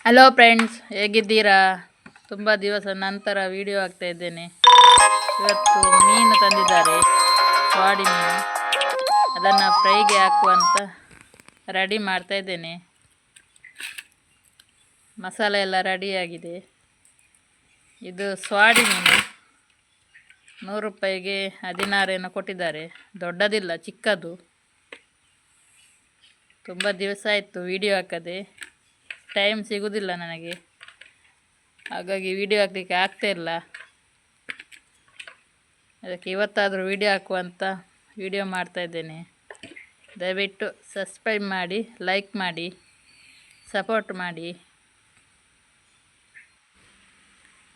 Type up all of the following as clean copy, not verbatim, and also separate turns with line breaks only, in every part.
Hello friends, ಹೇಗಿದ್ದೀರಾ? ತುಂಬ ದಿವಸ ನಂತರ ವಿಡಿಯೋ ಹಾಕ್ತಾ ಇದ್ದೇನೆ. ಇವತ್ತು ಮೀನು ತಂದಿದ್ದಾರೆ, ಸ್ವಾಡಿ ಮೀನು. ಅದನ್ನು ಫ್ರೈಗೆ ಹಾಕುವಂತ ರೆಡಿ ಮಾಡ್ತಾ ಇದ್ದೇನೆ. ಮಸಾಲೆ ಎಲ್ಲ ರೆಡಿಯಾಗಿದೆ. ಇದು ಸ್ವಾಡಿ ಮೀನು. 100 ರೂಪಾಯಿಗೆ 16 ಏನೋ ಕೊಟ್ಟಿದ್ದಾರೆ. ದೊಡ್ಡದಿಲ್ಲ, ಚಿಕ್ಕದು. ತುಂಬ ದಿವಸ ಆಯಿತು ವಿಡಿಯೋ ಹಾಕದೆ. ಟೈಮ್ ಸಿಗೋದಿಲ್ಲ ನನಗೆ, ಹಾಗಾಗಿ ವಿಡಿಯೋ ಹಾಕಲಿಕ್ಕೆ ಆಗ್ತಾಯಿಲ್ಲ. ಅದಕ್ಕೆ ಇವತ್ತಾದರೂ ವಿಡಿಯೋ ಹಾಕುವಂತ ವಿಡಿಯೋ ಮಾಡ್ತಾ ಇದ್ದೇನೆ. ದಯವಿಟ್ಟು ಸಬ್ಸ್ಕ್ರೈಬ್ ಮಾಡಿ, ಲೈಕ್ ಮಾಡಿ, ಸಪೋರ್ಟ್ ಮಾಡಿ.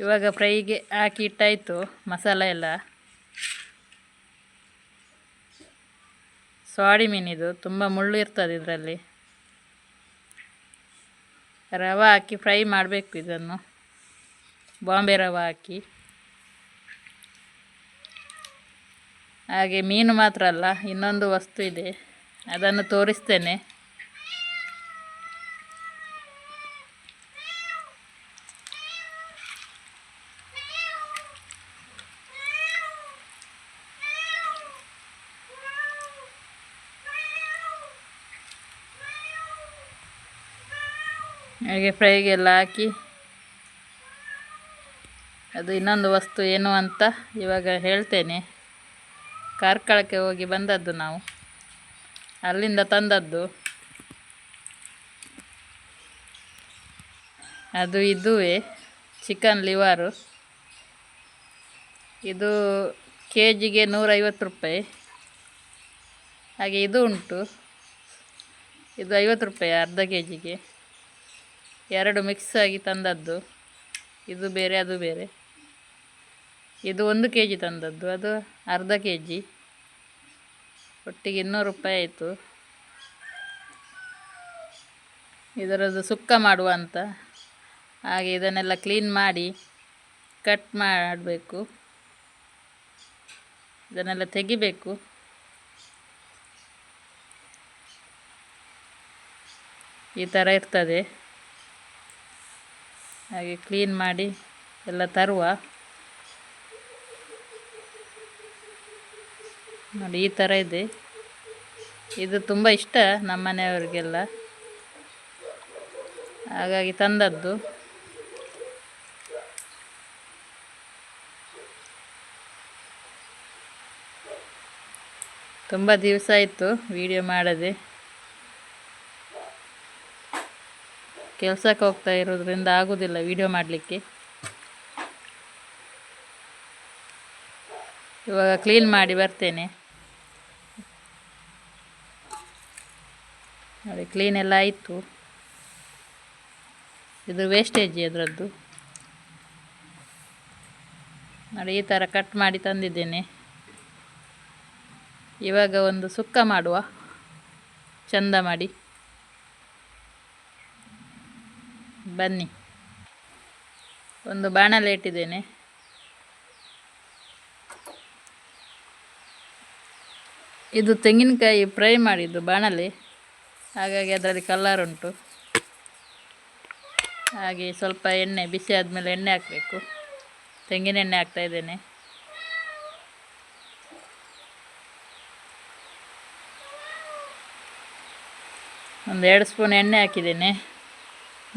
ಇವಾಗ ಫ್ರೈಗೆ ಹಾಕಿ ಇಟ್ಟಾಯಿತು ಮಸಾಲೆ ಎಲ್ಲ. ಸ್ವಾಡಿ ಮೀನಿದು ತುಂಬ ಮುಳ್ಳು ಇರ್ತದೆ ಇದರಲ್ಲಿ. ರವೆ ಹಾಕಿ ಫ್ರೈ ಮಾಡಬೇಕು ಇದನ್ನು, ಬಾಂಬೆ ರವೆ ಹಾಕಿ. ಹಾಗೆ ಮೀನು ಮಾತ್ರ ಅಲ್ಲ, ಇನ್ನೊಂದು ವಸ್ತು ಇದೆ, ಅದನ್ನು ತೋರಿಸ್ತೇನೆ. ಹಾಗೆ ಫ್ರೈಗೆಲ್ಲ ಹಾಕಿ, ಅದು ಇನ್ನೊಂದು ವಸ್ತು ಏನು ಅಂತ ಇವಾಗ ಹೇಳ್ತೇನೆ. ಕಾರ್ಕಳಕ್ಕೆ ಹೋಗಿ ಬಂದದ್ದು ನಾವು, ಅಲ್ಲಿಂದ ತಂದದ್ದು. ಅದು ಇದುವೇ ಚಿಕನ್ ಲಿವರು. ಇದು ಕೆಜಿಗೆ 150 ರೂಪಾಯಿ. ಹಾಗೆ ಇದು ಉಂಟು, ಇದು 50 ರೂಪಾಯಿ ಅರ್ಧ ಕೆಜಿಗೆ. ಎರಡು ಮಿಕ್ಸ್ ಆಗಿ ತಂದದ್ದು. ಇದು ಬೇರೆ, ಅದು ಬೇರೆ. ಇದು 1 ಕೆಜಿ ತಂದದ್ದು, ಅದು ಅರ್ಧ ಕೆಜಿ. ಒಟ್ಟಿಗೆ 200 ರೂಪಾಯಿ ಆಯಿತು. ಇದರದ್ದು ಸುಕ್ಕ ಮಾಡುವ ಅಂತ. ಹಾಗೆ ಇದನ್ನೆಲ್ಲ ಕ್ಲೀನ್ ಮಾಡಿ ಕಟ್ ಮಾಡಬೇಕು. ಇದನ್ನೆಲ್ಲ ತೆಗಿಬೇಕು. ಈ ಥರ ಇರ್ತದೆ. ಹಾಗೆ ಕ್ಲೀನ್ ಮಾಡಿ ಎಲ್ಲ ತರುವ. ನೋಡಿ, ಈ ಥರ ಇದೆ. ಇದು ತುಂಬ ಇಷ್ಟ ನಮ್ಮ ಮನೆಯವರಿಗೆಲ್ಲ, ಹಾಗಾಗಿ ತಂದದ್ದು. ತುಂಬ ದಿವಸ ಆಯಿತು ವಿಡಿಯೋ ಮಾಡದೆ. ಕೆಲಸಕ್ಕೆ ಹೋಗ್ತಾ ಇರೋದ್ರಿಂದ ಆಗೋದಿಲ್ಲ ವಿಡಿಯೋ ಮಾಡಲಿಕ್ಕೆ. ಇವಾಗ ಕ್ಲೀನ್ ಮಾಡಿ ಬರ್ತೇನೆ. ನೋಡಿ, ಕ್ಲೀನ್ ಎಲ್ಲ ಆಯಿತು. ಇದು ವೇಸ್ಟೇಜ್ ಅದರದ್ದು. ನೋಡಿ, ಈ ಥರ ಕಟ್ ಮಾಡಿ ತಂದಿದ್ದೇನೆ. ಇವಾಗ ಒಂದು ಸುಕ್ಕ ಮಾಡುವ, ಚಂದ ಮಾಡಿ. ಬನ್ನಿ. ಒಂದು ಬಾಣಲೆ ಇಟ್ಟಿದ್ದೇನೆ. ಇದು ತೆಂಗಿನಕಾಯಿ ಫ್ರೈ ಮಾಡಿದ್ದು ಬಾಣಲೆ, ಹಾಗಾಗಿ ಅದರಲ್ಲಿ ಕಲರ್ ಉಂಟು. ಹಾಗೆ ಸ್ವಲ್ಪ ಎಣ್ಣೆ ಬಿಸಿ ಆದಮೇಲೆ ಎಣ್ಣೆ ಹಾಕಬೇಕು. ತೆಂಗಿನ ಎಣ್ಣೆ ಹಾಕ್ತಾ ಇದ್ದೇನೆ. ಒಂದು 2 ಸ್ಪೂನ್ ಎಣ್ಣೆ ಹಾಕಿದ್ದೇನೆ,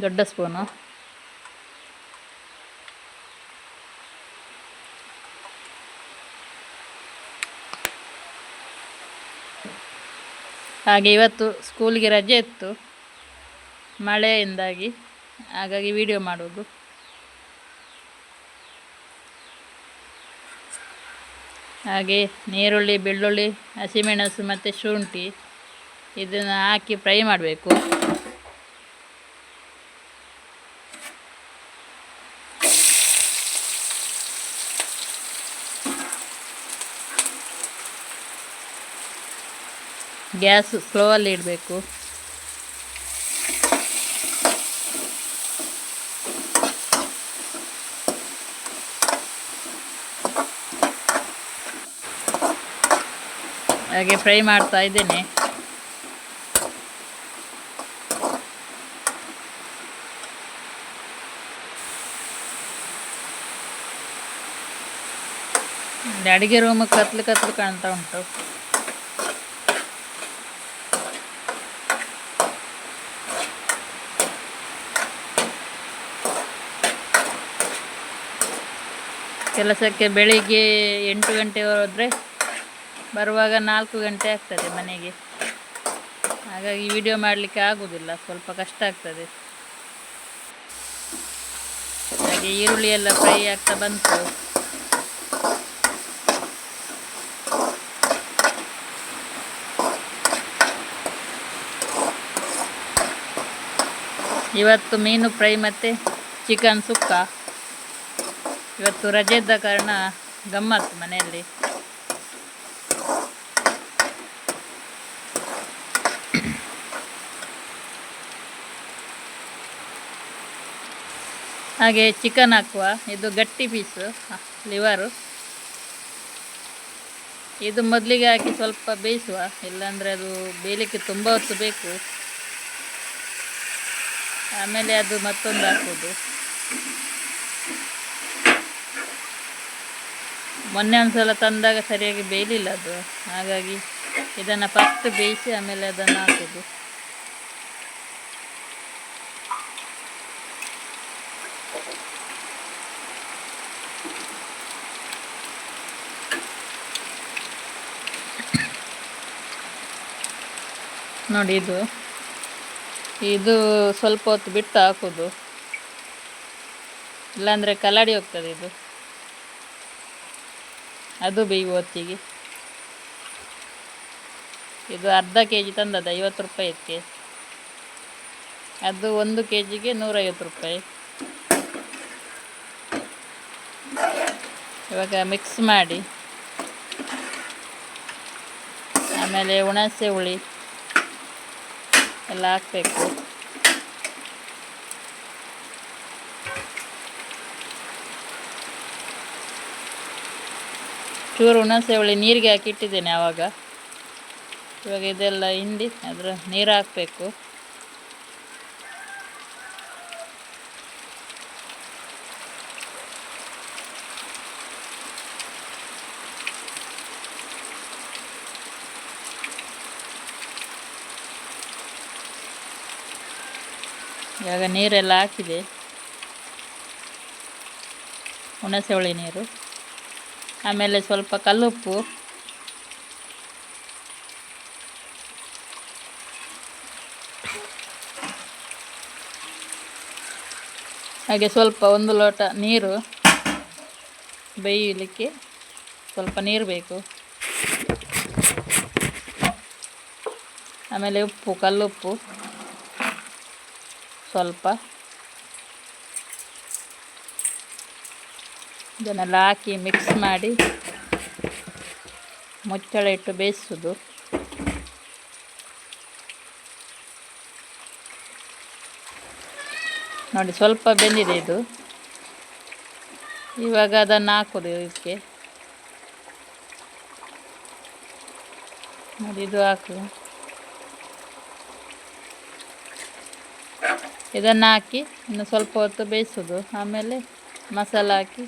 ದೊಡ್ಡ ಸ್ಪೂನು. ಹಾಗೆ ಇವತ್ತು ಸ್ಕೂಲಿಗೆ ರಜೆ ಇತ್ತು ಮಳೆಯಿಂದಾಗಿ, ಹಾಗಾಗಿ ವಿಡಿಯೋ ಮಾಡೋದು. ಹಾಗೆ ನೀರುಳ್ಳಿ, ಬೆಳ್ಳುಳ್ಳಿ, ಹಸಿಮೆಣಸು ಮತ್ತು ಶುಂಠಿ ಇದನ್ನು ಹಾಕಿ ಫ್ರೈ ಮಾಡಬೇಕು. ಗ್ಯಾಸ್ ಸ್ಲೋವಲ್ಲಿ ಇಡಬೇಕು. ಹಾಗೆ ಫ್ರೈ ಮಾಡ್ತಾ ಇದ್ದೇನೆ. ಅಡುಗೆ ರೂಮ್ ಕತ್ಲು ಕತ್ಲು ಕಾಣ್ತಾ ಉಂಟು. ಕೆಲಸಕ್ಕೆ ಬೆಳಿಗ್ಗೆ 8 ಗಂಟೆ ಹೋದರೆ ಬರುವಾಗ 4 ಗಂಟೆ ಆಗ್ತದೆ ಮನೆಗೆ. ಹಾಗಾಗಿ ವಿಡಿಯೋ ಮಾಡಲಿಕ್ಕೆ ಆಗೋದಿಲ್ಲ, ಸ್ವಲ್ಪ ಕಷ್ಟ ಆಗ್ತದೆ. ಹಾಗೆ ಈರುಳ್ಳಿ ಎಲ್ಲ ಫ್ರೈ ಆಗ್ತಾ ಬಂತು. ಇವತ್ತು ಮೀನು ಫ್ರೈ ಮತ್ತು ಚಿಕನ್ ಸುಕ್ಕ. ಇವತ್ತು ರಜೆ ಇದ್ದ ಕಾರಣ ಗಮ್ಮತ್ತು ಮನೆಯಲ್ಲಿ. ಹಾಗೆ ಚಿಕನ್ ಹಾಕುವ. ಇದು ಗಟ್ಟಿ ಪೀಸು, ಲಿವರು. ಇದು ಮೊದಲಿಗೆ ಹಾಕಿ ಸ್ವಲ್ಪ ಬೇಯಿಸುವ, ಇಲ್ಲಾಂದರೆ ಅದು ಬೇಯಲಿಕ್ಕೆ ತುಂಬ ಹೊತ್ತು ಬೇಕು. ಆಮೇಲೆ ಅದು ಮತ್ತೊಂದು ಹಾಕೋದು. ಮೊನ್ನೆ ಒಂದು ಸಲ ತಂದಾಗ ಸರಿಯಾಗಿ ಬೇಯಲಿಲ್ಲ ಅದು, ಹಾಗಾಗಿ ಇದನ್ನು ಫಸ್ಟ್ ಬೇಯಿಸಿ ಆಮೇಲೆ ಅದನ್ನು ಹಾಕೋದು. ನೋಡಿ, ಇದು ಸ್ವಲ್ಪ ಹೊತ್ತು ಬಿಟ್ಟು ಹಾಕೋದು, ಇಲ್ಲಾಂದರೆ ಕಲಾಡಿ ಹೋಗ್ತದೆ ಇದು. ಅದು ಬೇಯುವ ಹೊತ್ತಿಗೆ. ಇದು ಅರ್ಧ kg ತಂದದ್ದು 50 ರೂಪಾಯಿಕ್ಕೆ. ಅದು 1 kgಗೆ 150 ರೂಪಾಯಿ. ಇವಾಗ ಮಿಕ್ಸ್ ಮಾಡಿ ಆಮೇಲೆ ಹುಣಸೆ ಹುಳಿ ಎಲ್ಲ ಹಾಕಬೇಕು. ಚೂರು ಹುಣಸೆ ಹುಳಿ ನೀರಿಗೆ ಹಾಕಿ ಇಟ್ಟಿದ್ದೇನೆ ಆವಾಗ. ಇವಾಗ ಇದೆಲ್ಲ ಹಿಂಡಿ ಅದರ ನೀರು ಹಾಕಬೇಕು. ಇವಾಗ ನೀರೆಲ್ಲ ಹಾಕಿದೆ, ಹುಣಸೆ ಹುಳಿ ನೀರು. ಆಮೇಲೆ ಸ್ವಲ್ಪ ಕಲ್ಲುಪ್ಪು, ಹಾಗೆ ಸ್ವಲ್ಪ 1 ಲೋಟ ನೀರು. ಬೇಯಲಿಕ್ಕೆ ಸ್ವಲ್ಪ ನೀರು ಬೇಕು. ಆಮೇಲೆ ಉಪ್ಪು, ಕಲ್ಲುಪ್ಪು ಸ್ವಲ್ಪ. ಇದನ್ನೆಲ್ಲ ಹಾಕಿ ಮಿಕ್ಸ್ ಮಾಡಿ ಮುಚ್ಚಳ ಇಟ್ಟು ಬೇಯಿಸೋದು. ನೋಡಿ, ಸ್ವಲ್ಪ ಬೆಂದಿದೆ ಇದು. ಇವಾಗ ಅದನ್ನು ಹಾಕೋದು ಇದಕ್ಕೆ. ನೋಡಿ, ಇದು ಹಾಕು. ಇದನ್ನು ಹಾಕಿ ಇನ್ನು ಸ್ವಲ್ಪ ಹೊತ್ತು ಬೇಯಿಸೋದು. ಆಮೇಲೆ ಮಸಾಲ ಹಾಕಿ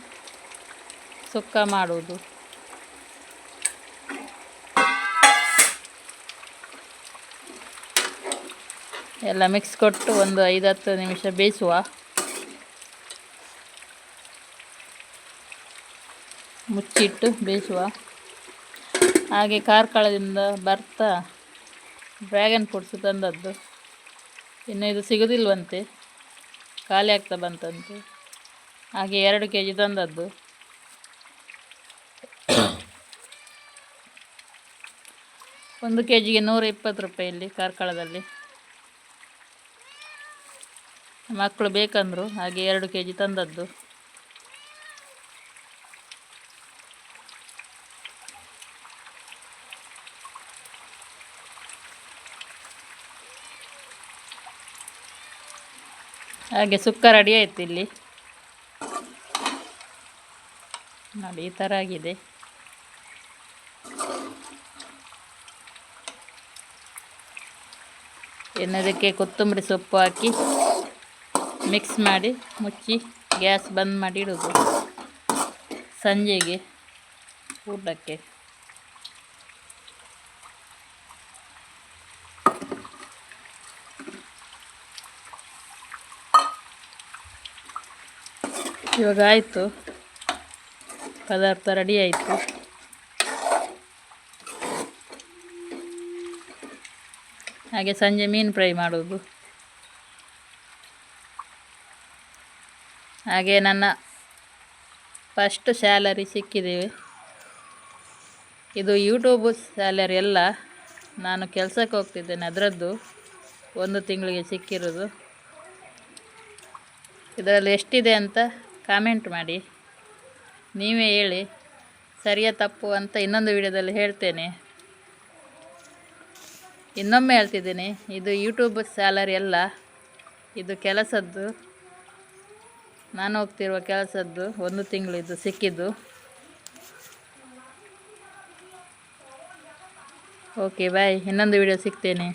ಸುಕ್ಕ ಮಾಡುವುದು. ಎಲ್ಲ ಮಿಕ್ಸ್ ಕೊಟ್ಟು ಒಂದು 5-10 ನಿಮಿಷ ಬೇಯಿಸುವ. ಮುಚ್ಚಿಟ್ಟು ಬೇಯಿಸುವ. ಹಾಗೆ ಕಾರ್ಕಳದಿಂದ ಬರ್ತಾ ಡ್ರ್ಯಾಗನ್ ಫ್ರೂಟ್ಸ್ ತಂದದ್ದು. ಇನ್ನು ಇದು ಸಿಗೋದಿಲ್ವಂತೆ, ಖಾಲಿ ಆಗ್ತಾ ಬಂತಂತೆ. ಹಾಗೆ 2 kg ತಂದದ್ದು. ಒಂದು kgಗೆ 120 ರೂಪಾಯಿ ಇಲ್ಲಿ ಕಾರ್ಕಳದಲ್ಲಿ. ಮಕ್ಕಳು ಬೇಕಂದ್ರು, ಹಾಗೆ 2 kg ತಂದದ್ದು. ಹಾಗೆ ಸುಕ್ಕ ರೆಡಿ ಆಯಿತು ಇಲ್ಲಿ. ನೋಡಿ, ಈ ಥರ ಆಗಿದೆ. ಇನ್ನು ಇದಕ್ಕೆ ಕೊತ್ತಂಬರಿ ಸೊಪ್ಪು ಹಾಕಿ ಮಿಕ್ಸ್ ಮಾಡಿ ಮುಚ್ಚಿ ಗ್ಯಾಸ್ ಬಂದ್ ಮಾಡಿ ಇಡೋದು. ಸಂಜೆಗೆ ಊಟಕ್ಕೆ. ಇವಾಗ ಆಯಿತು, ಪದಾರ್ಥ ರೆಡಿ ಆಯಿತು. ಹಾಗೆ ಸಂಜೆ ಮೀನು ಫ್ರೈ ಮಾಡೋದು. ಹಾಗೆ ನನ್ನ ಫಸ್ಟ್ ಸ್ಯಾಲರಿ ಸಿಕ್ಕಿದೆ. ಇದು ಯೂಟ್ಯೂಬ್ ಸ್ಯಾಲರಿ ಎಲ್ಲ, ನಾನು ಕೆಲಸಕ್ಕೆ ಹೋಗ್ತಿದ್ದೇನೆ ಅದರದ್ದು 1 ತಿಂಗಳಿಗೆ ಸಿಕ್ಕಿರೋದು. ಇದರಲ್ಲಿ ಎಷ್ಟಿದೆ ಅಂತ ಕಾಮೆಂಟ್ ಮಾಡಿ, ನೀವೇ ಹೇಳಿ ಸರಿಯಾ ತಪ್ಪು ಅಂತ ಇನ್ನೊಂದು ವಿಡಿಯೋದಲ್ಲಿ ಹೇಳ್ತೇನೆ. ಇನ್ನೊಮ್ಮೆ ಹೇಳ್ತಿದ್ದೀನಿ, ಇದು ಯೂಟ್ಯೂಬ್ ಸ್ಯಾಲರಿ ಅಲ್ಲ, ಇದು ಕೆಲಸದ್ದು, ನಾನು ಹೋಗ್ತಿರುವ ಕೆಲಸದ್ದು 1 ತಿಂಗಳಿದ್ದು ಸಿಕ್ಕಿದ್ದು. ಓಕೆ ಬಾಯ್, ಇನ್ನೊಂದು ವಿಡಿಯೋ ಸಿಗ್ತೇನೆ.